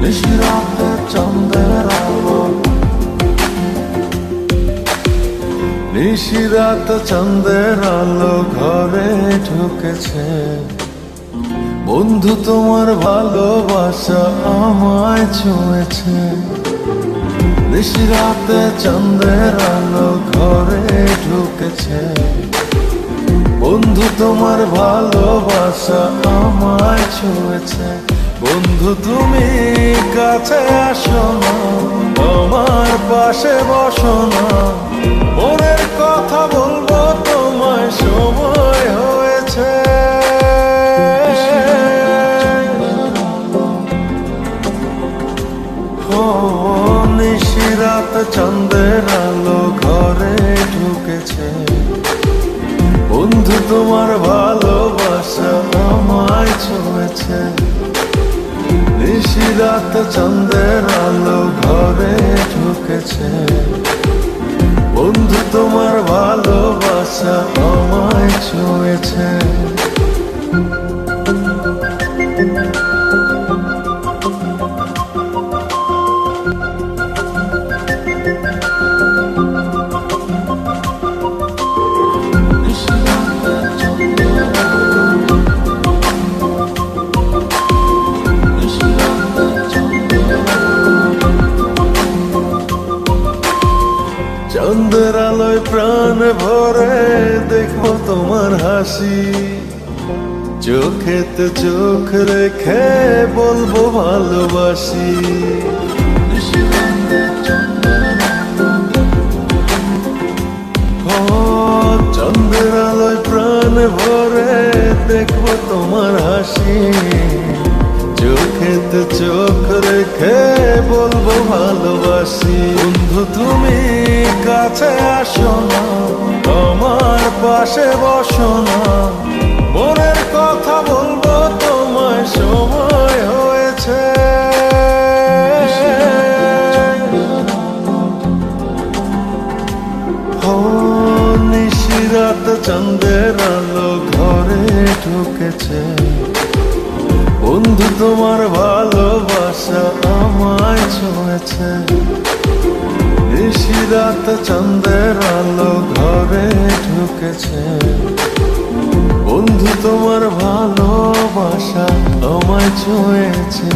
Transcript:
নিশিরাতে চাঁদের আলো, নিশিরাত চাঁদের আলো ঘরে ঢুকেছে। বন্ধু তোমার ভালোবাসা আমায় ছুঁয়েছে। নিশিরাতে চাঁদের আলো ঘরে ঢুকেছে। বন্ধু তোমার ভালোবাসা আমায় ছুঁয়েছে। বন্ধু তুমি কাছে আসো না, আমার পাশে বসো না, মনের কথা বলবো তোমায় সময় হয়েছে। ও নিশিরাত চাঁদের আলো ঘরে ঢুকেছে। বন্ধু তোমার ভালোবাসা আমায় ছুঁয়েছে। নিশিরাত চাঁদের আলো ঘরে ঢুকেছে। বন্ধু তোমার ভালোবাসা আমায় ছুঁয়েছে। চাঁদের আলোয় প্রাণ ভরে দেখবো তোমার হাসি, চোখেতে চোখ রেখে বলবো ভালোবাসি। চাঁদের আলোয় প্রাণ ভরে দেখবো তোমার হাসি, চোখেতে চোখ রেখে বলবো ভালোবাসি। বন্ধু তুমি কাছে আসো না, আমার পাশে বসো না, মনের কথা বলবো তোমায় সময় হয়েছে। ও নিশিরাত চাঁদের আলো ঘরে ঢুকেছে। বন্ধু তোমার ভালোবাসা আমায় ছুঁয়েছে। নিশিরাত চাঁদের আলো ঘরে ঢুকেছে। বন্ধু তোমার ভালোবাসা আমায় ছুঁয়েছে।